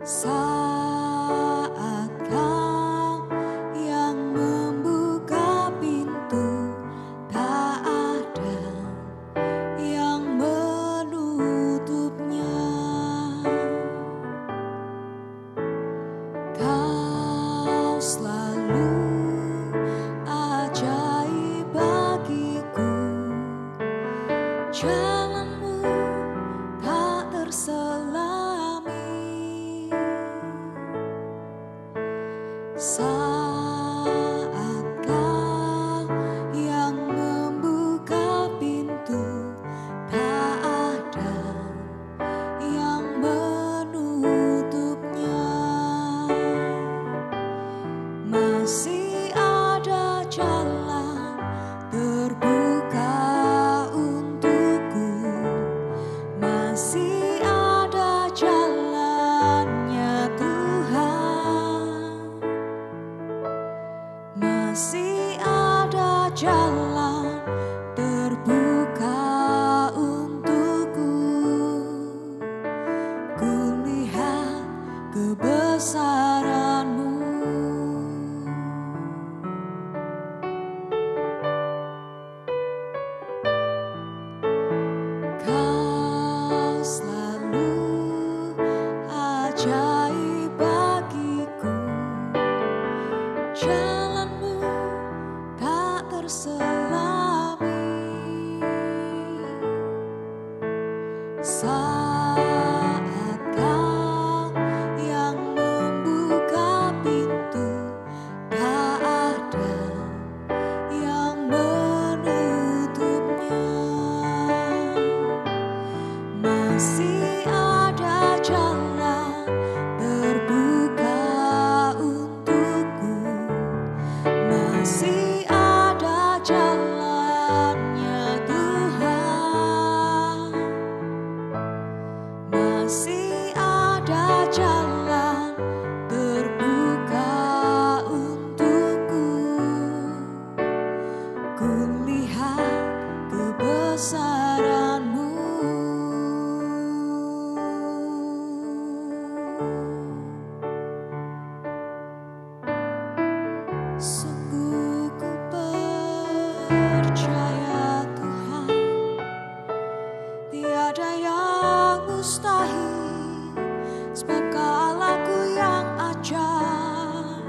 Saat Kau yang membuka pintu, tak ada yang menutupnya. Kau selalu ajaib bagiku, jalanmu tak terselami. Saat Kau yang membuka pintu, tak ada yang menutupnya. Masih ada jalan terbuka untukku, masih ada jalannya Tuhan, masih ada jalan terbuka untukku. Kulihat kebesaran-Mu. Kau selalu ajaib bagiku, jalanmu tak terselami. Saat Kau yang membuka pintu, tak ada yang menutupnya. Masih ada jalan terbuka untukku, masih ada jalannya Tuhan, masih ada jalan terbuka untukku. Kulihat kebesaran-Mu. Sungguh ku percaya Tuhan, tiada yang mustahil, sebab Allahku yang ajaib.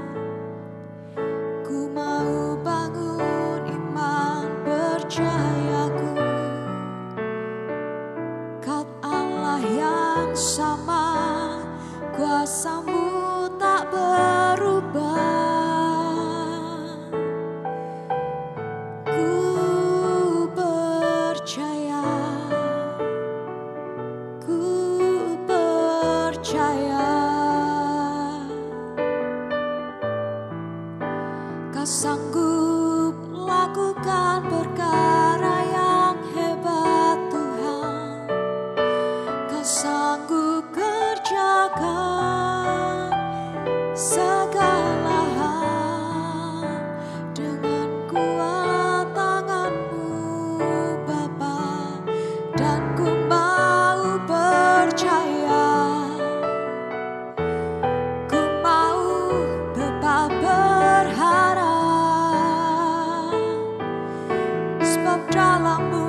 Ku mau bangun iman percayaku, Kau Allah yang sama, kuasa-Mu tak berubah. Ku percaya, Kau sanggup lakukan perkara yang hebat Tuhan. Kau sanggup kerjakan segala hal dengan kuat tangan-Mu Bapa, dan ku mau percaya, ku mau tetap berharap, sebab dalam-Mu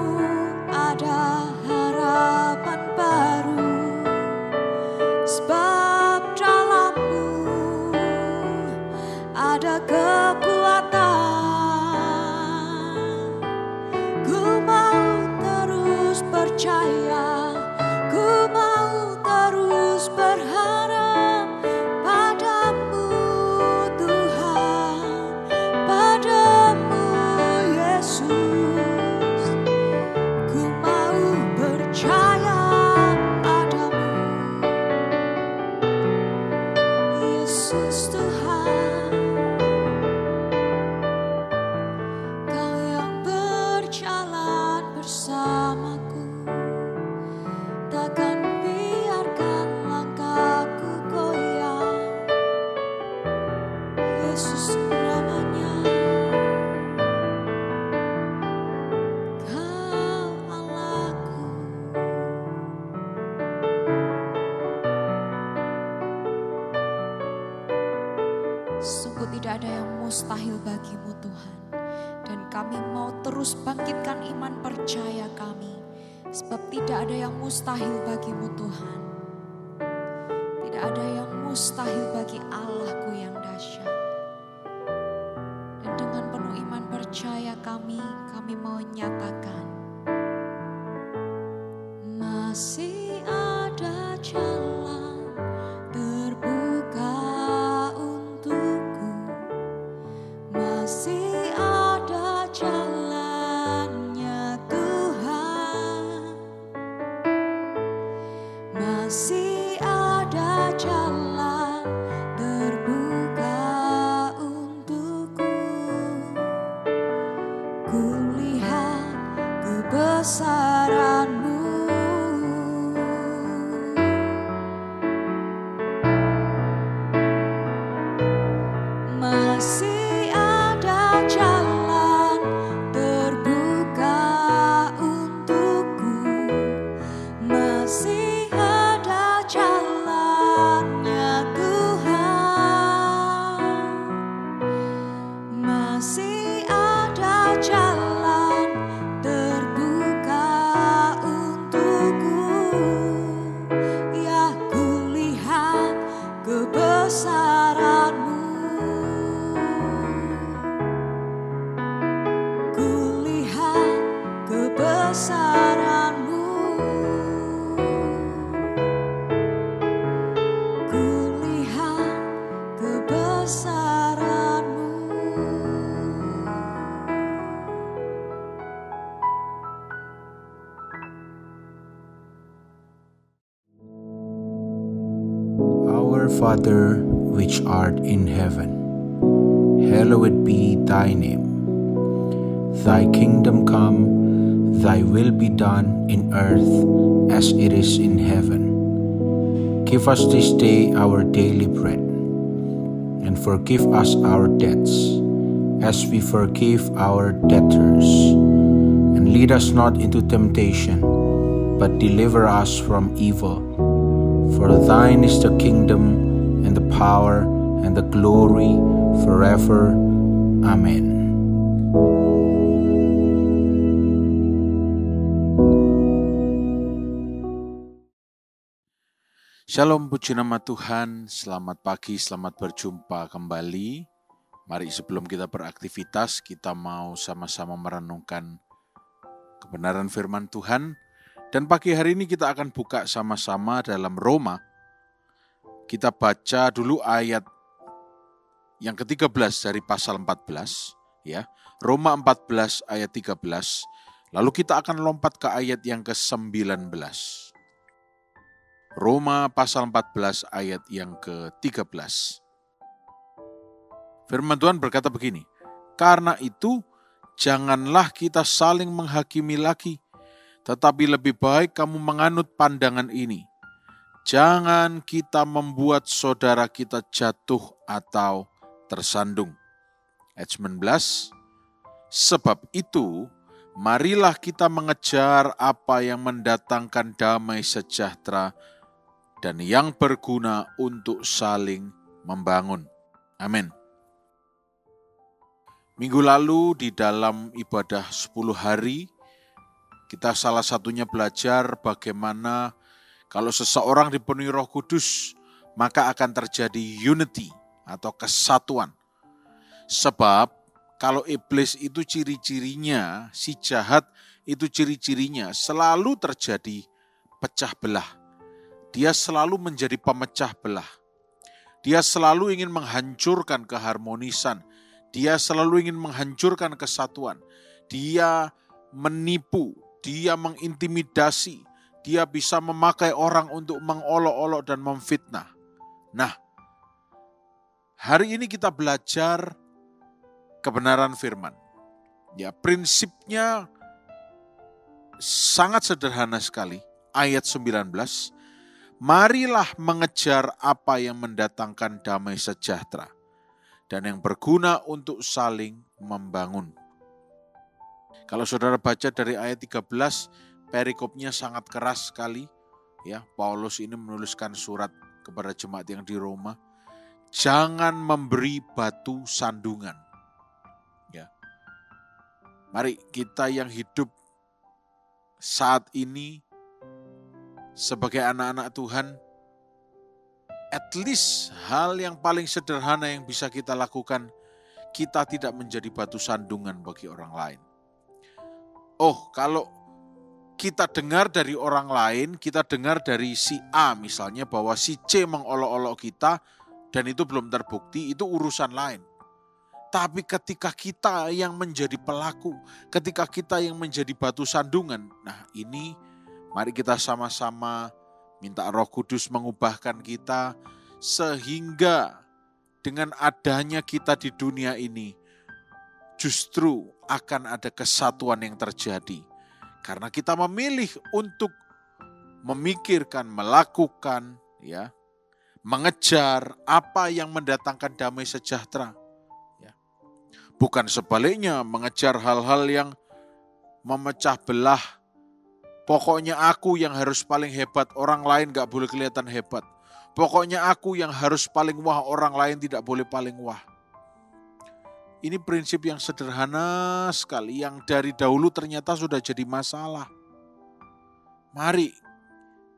ada harapan baru, sebab dalam-Mu ada kekuatan. Ku mau terus percaya, ku mau terus berharap padamu Tuhan, padamu Yesus. Ku mau percaya padamu Yesus Tuhan. Kau yang berjalan bersamaku, takkan biarkan langkahku goyah. Yesus namanya. Kau Allahku. disebut tidak ada yang mustahil bagimu Tuhan. Dan kami mau terus bangkitkan iman percaya kami. Sebab tidak ada yang mustahil bagimu Tuhan. Tidak ada yang mustahil bagi Allahku yang dahsyat. Dan dengan penuh iman percaya kami mau nyatakan. Masih ada jalan terbuka untukku. Masih ada jalannya Tuhan. Masih ada jalan terbuka untukku. Kulihat kebesaran-Mu. Masih ada jalan terbuka untukku. Masih ada jalannya Tuhan. Masih ada jalan terbuka untukku. Ya, kulihat kebesaran-Mu. Kulihat kebesaran-Mu. Kulihat kebesaran-Mu. Our Father, which art in heaven, hallowed be thy name. Thy kingdom come, thy will be done in earth as it is in heaven. Give us this day our daily bread, and forgive us our debts, as we forgive our debtors. And lead us not into temptation, but deliver us from evil. For thine is the kingdom, and the power, and the glory, forever. Amen. Shalom, puji nama Tuhan, selamat pagi, selamat berjumpa kembali. Mari sebelum kita beraktivitas, kita mau sama-sama merenungkan kebenaran firman Tuhan. Dan pagi hari ini kita akan buka sama-sama dalam Roma. Kita baca dulu ayat yang ke-13 dari pasal 14. Ya, Roma 14 ayat 13. Lalu kita akan lompat ke ayat yang ke-19. Roma pasal 14 ayat yang ke-13. Firman Tuhan berkata begini, karena itu janganlah kita saling menghakimi lagi, tetapi lebih baik kamu menganut pandangan ini. Jangan kita membuat saudara kita jatuh atau tersandung. Ayat 19, sebab itu marilah kita mengejar apa yang mendatangkan damai sejahtera dan yang berguna untuk saling membangun. Amin. Minggu lalu di dalam ibadah 10 hari, kita salah satunya belajar bagaimana kalau seseorang dipenuhi Roh Kudus, maka akan terjadi unity atau kesatuan. Sebab kalau iblis itu ciri-cirinya, si jahat itu ciri-cirinya selalu terjadi pecah belah. Dia selalu menjadi pemecah belah. Dia selalu ingin menghancurkan keharmonisan. Dia selalu ingin menghancurkan kesatuan. Dia menipu. Dia mengintimidasi, dia bisa memakai orang untuk mengolok-olok dan memfitnah. Nah, hari ini kita belajar kebenaran firman. Ya, prinsipnya sangat sederhana sekali. Ayat 19, marilah mengejar apa yang mendatangkan damai sejahtera dan yang berguna untuk saling membangun. Kalau saudara baca dari ayat 13, perikopnya sangat keras sekali. Ya, Paulus ini menuliskan surat kepada jemaat yang di Roma. jangan memberi batu sandungan. Ya. Mari kita yang hidup saat ini sebagai anak-anak Tuhan, at least hal yang paling sederhana yang bisa kita lakukan, kita tidak menjadi batu sandungan bagi orang lain. Oh, kalau kita dengar dari orang lain, kita dengar dari si A misalnya bahwa si C mengolok-olok kita dan itu belum terbukti, itu urusan lain. Tapi ketika kita yang menjadi pelaku, ketika kita yang menjadi batu sandungan, nah ini mari kita sama-sama minta Roh Kudus mengubahkan kita sehingga dengan adanya kita di dunia ini justru akan ada kesatuan yang terjadi. Karena kita memilih untuk memikirkan, melakukan, ya, mengejar apa yang mendatangkan damai sejahtera. Ya. Bukan sebaliknya mengejar hal-hal yang memecah belah. Pokoknya aku yang harus paling hebat, orang lain gak boleh kelihatan hebat. Pokoknya aku yang harus paling wah, orang lain tidak boleh paling wah. Ini prinsip yang sederhana sekali, yang dari dahulu ternyata sudah jadi masalah. Mari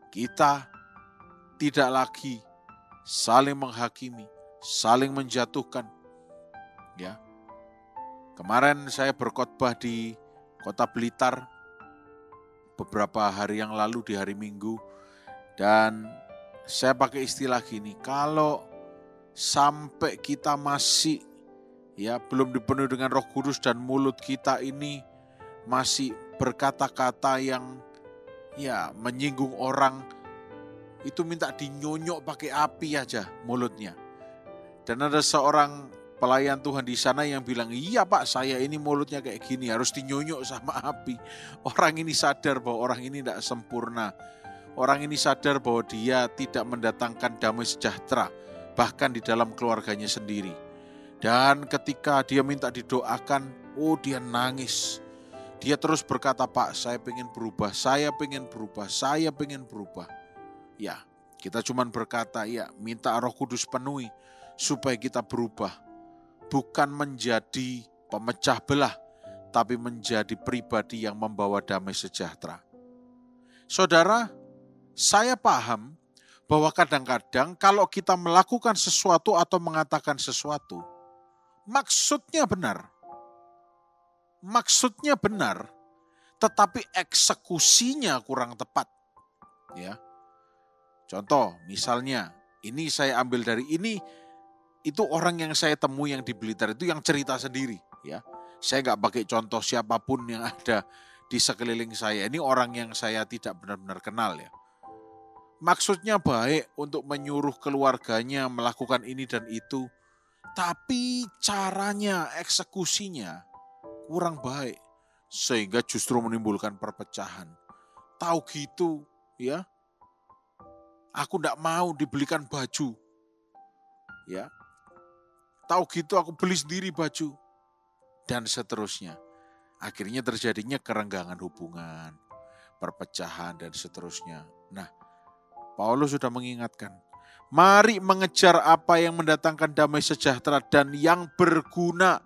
kita tidak lagi saling menghakimi, saling menjatuhkan. Ya. Kemarin saya berkhotbah di Kota Blitar beberapa hari yang lalu di hari Minggu, dan saya pakai istilah gini, kalau sampai kita masih belum dipenuhi dengan Roh Kudus dan mulut kita ini masih berkata-kata yang menyinggung orang, itu minta dinyonyok pakai api aja mulutnya. Dan ada seorang pelayan Tuhan di sana yang bilang, iya Pak, saya ini mulutnya kayak gini, harus dinyonyok sama api. Orang ini sadar bahwa orang ini tidak sempurna. Orang ini sadar bahwa dia tidak mendatangkan damai sejahtera, bahkan di dalam keluarganya sendiri. Dan ketika dia minta didoakan, dia nangis. Dia terus berkata, Pak, saya pengen berubah, saya pengen berubah, saya pengen berubah. Ya, kita cuma berkata, minta Roh Kudus penuhi supaya kita berubah. Bukan menjadi pemecah belah, tapi menjadi pribadi yang membawa damai sejahtera. Saudara, saya paham bahwa kadang-kadang kalau kita melakukan sesuatu atau mengatakan sesuatu, maksudnya benar, tetapi eksekusinya kurang tepat. Ya. Contoh, misalnya, ini saya ambil dari ini, itu orang yang saya temui yang di Blitar itu yang cerita sendiri. Ya, saya nggak pakai contoh siapapun yang ada di sekeliling saya. Ini orang yang saya tidak benar-benar kenal ya. Maksudnya baik untuk menyuruh keluarganya melakukan ini dan itu. Tapi caranya, eksekusinya kurang baik. Sehingga justru menimbulkan perpecahan. Tahu gitu ya. Aku tidak mau dibelikan baju. Ya. Tahu gitu aku beli sendiri baju. Dan seterusnya. Akhirnya terjadinya kerenggangan hubungan. Perpecahan dan seterusnya. Nah, Paulus sudah mengingatkan. Mari mengejar apa yang mendatangkan damai sejahtera dan yang berguna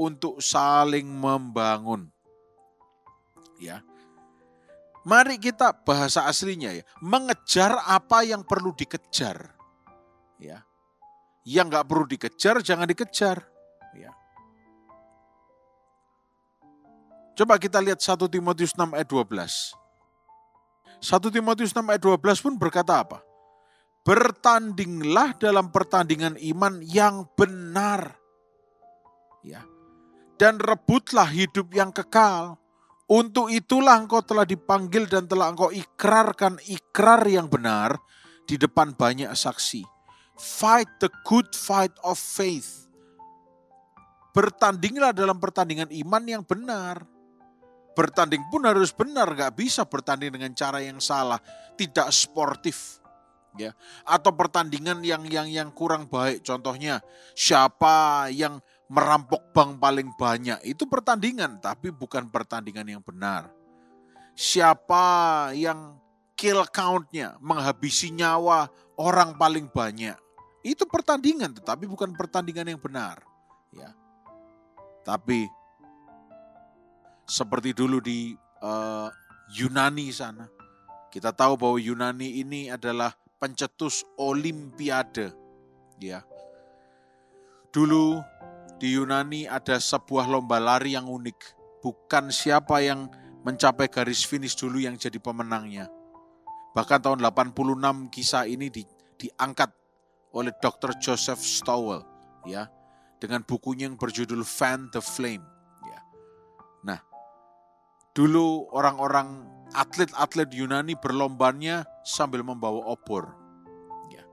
untuk saling membangun. Ya. Mari kita bahasa aslinya ya, mengejar apa yang perlu dikejar. Ya. Yang enggak perlu dikejar jangan dikejar, ya. Coba kita lihat 1 Timotius 6 ayat 12. 1 Timotius 6 ayat 12 pun berkata apa? Bertandinglah dalam pertandingan iman yang benar. Ya. Dan rebutlah hidup yang kekal. Untuk itulah engkau telah dipanggil dan telah engkau ikrarkan ikrar yang benar di depan banyak saksi. Fight the good fight of faith. Bertandinglah dalam pertandingan iman yang benar. Bertanding pun harus benar, gak bisa bertanding dengan cara yang salah, tidak sportif. Ya, atau pertandingan yang kurang baik. Contohnya siapa yang merampok bank paling banyak, itu pertandingan tapi bukan pertandingan yang benar. Siapa yang kill count-nya, menghabisi nyawa orang paling banyak, Itu pertandingan, tetapi bukan pertandingan yang benar. Ya. Tapi seperti dulu di Yunani sana, kita tahu bahwa Yunani ini adalah pencetus Olimpiade. Ya. Dulu di Yunani ada sebuah lomba lari yang unik. Bukan siapa yang mencapai garis finish dulu yang jadi pemenangnya. Bahkan tahun 86 kisah ini diangkat oleh Dr. Joseph Stowell, ya, dengan bukunya yang berjudul Fan the Flame. Ya. Nah, dulu orang-orang atlet-atlet Yunani berlombanya sambil membawa obor. Ya.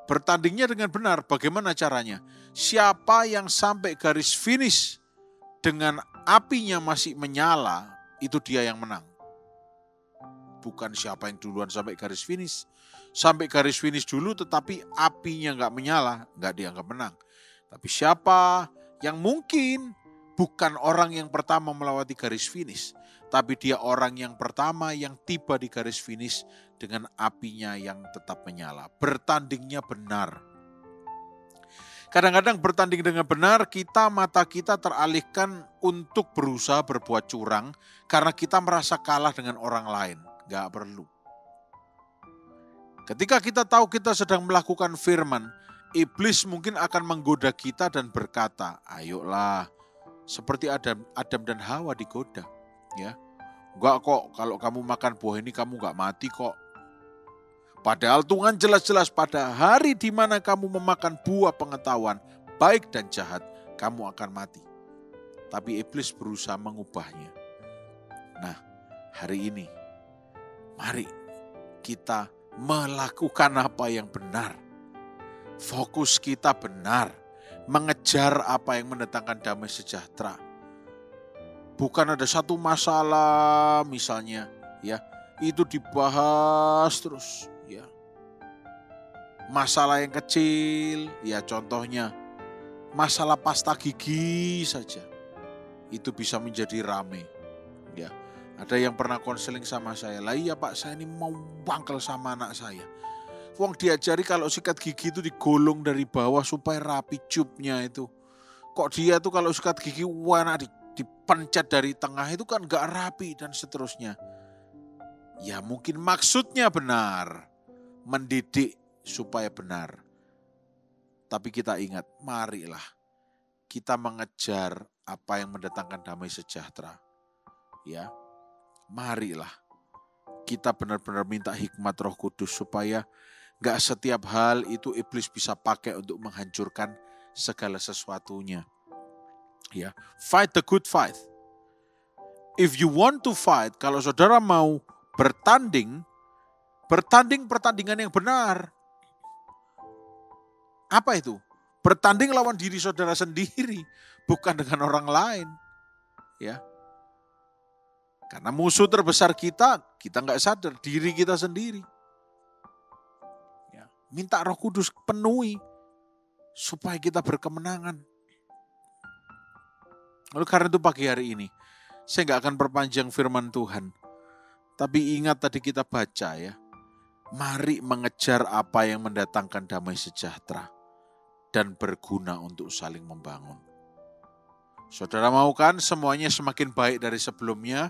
Bertandingnya dengan benar, bagaimana caranya? Siapa yang sampai garis finish dengan apinya masih menyala, itu dia yang menang. Bukan siapa yang duluan sampai garis finish. Sampai garis finish dulu tetapi apinya nggak menyala, nggak dianggap menang. Tapi siapa yang mungkin bukan orang yang pertama melewati garis finish, tapi dia orang yang pertama yang tiba di garis finish dengan apinya yang tetap menyala. Bertandingnya benar. Kadang-kadang bertanding dengan benar, mata kita teralihkan untuk berusaha berbuat curang karena kita merasa kalah dengan orang lain. Gak perlu. Ketika kita tahu kita sedang melakukan firman, iblis mungkin akan menggoda kita dan berkata, ayolah, seperti Adam dan Hawa digoda. Ya, enggak kok, kalau kamu makan buah ini kamu gak mati kok. Padahal Tuhan jelas-jelas pada hari di mana kamu memakan buah pengetahuan baik dan jahat, kamu akan mati. Tapi iblis berusaha mengubahnya. Nah, hari ini, mari kita melakukan apa yang benar. Fokus kita benar, mengejar apa yang mendatangkan damai sejahtera. Bukan ada satu masalah misalnya, ya, itu dibahas terus. Ya. Masalah yang kecil, ya contohnya masalah pasta gigi saja, itu bisa menjadi rame. Ya, ada yang pernah konseling sama saya, lah iya Pak, saya ini mau bangkel sama anak saya. Wong diajari kalau sikat gigi itu digolong dari bawah supaya rapi cupnya itu. Kok dia tuh kalau sikat gigi warna dipencet dari tengah itu kan gak rapi dan seterusnya. Ya mungkin maksudnya benar. Mendidik supaya benar. Tapi kita ingat, marilah kita mengejar apa yang mendatangkan damai sejahtera. Ya, marilah kita benar-benar minta hikmat Roh Kudus supaya gak setiap hal itu iblis bisa pakai untuk menghancurkan segala sesuatunya. Ya, fight the good fight. If you want to fight, kalau saudara mau bertanding pertandingan yang benar. Apa itu? Bertanding lawan diri saudara sendiri, bukan dengan orang lain. Ya. Karena musuh terbesar kita nggak sadar, diri kita sendiri. Ya. Minta Roh Kudus penuhi supaya kita berkemenangan. Lalu karena itu pagi hari ini, saya nggak akan perpanjang firman Tuhan. Tapi ingat tadi kita baca ya, mari mengejar apa yang mendatangkan damai sejahtera dan berguna untuk saling membangun. Saudara mau kan semuanya semakin baik dari sebelumnya?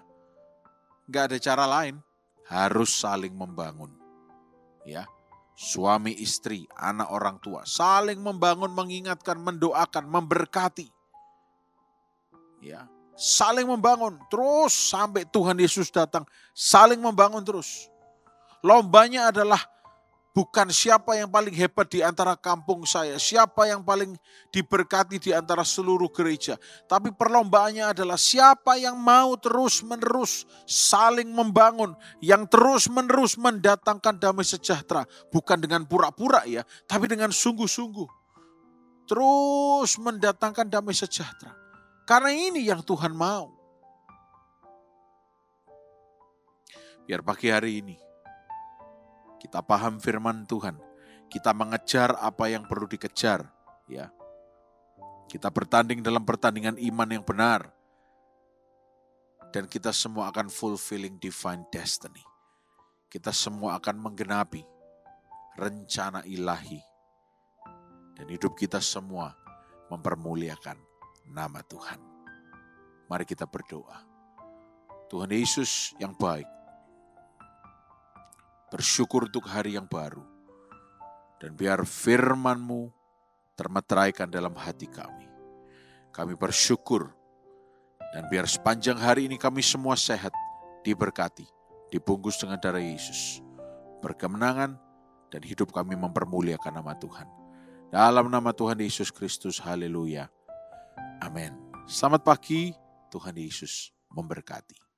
Gak ada cara lain, harus saling membangun. Ya, suami istri, anak orang tua, saling membangun, mengingatkan, mendoakan, memberkati. Ya, saling membangun terus sampai Tuhan Yesus datang, saling membangun terus. Lombanya adalah bukan siapa yang paling hebat di antara kampung saya, siapa yang paling diberkati di antara seluruh gereja. Tapi perlombaannya adalah siapa yang mau terus-menerus saling membangun, yang terus-menerus mendatangkan damai sejahtera. Bukan dengan pura-pura ya, tapi dengan sungguh-sungguh. Terus mendatangkan damai sejahtera. Karena ini yang Tuhan mau. Biar pagi hari ini kita paham firman Tuhan. Kita mengejar apa yang perlu dikejar. Ya. Kita bertanding dalam pertandingan iman yang benar. Dan kita semua akan fulfilling divine destiny. Kita semua akan menggenapi rencana ilahi dan hidup kita semua mempermuliakan nama Tuhan. Mari kita berdoa. Tuhan Yesus yang baik, bersyukur untuk hari yang baru, dan biar firman-Mu termeteraikan dalam hati kami. Kami bersyukur, dan biar sepanjang hari ini kami semua sehat, diberkati, dibungkus dengan darah Yesus, berkemenangan, dan hidup kami mempermuliakan nama Tuhan. Dalam nama Tuhan Yesus Kristus, haleluya. Amin. Selamat pagi, Tuhan Yesus memberkati.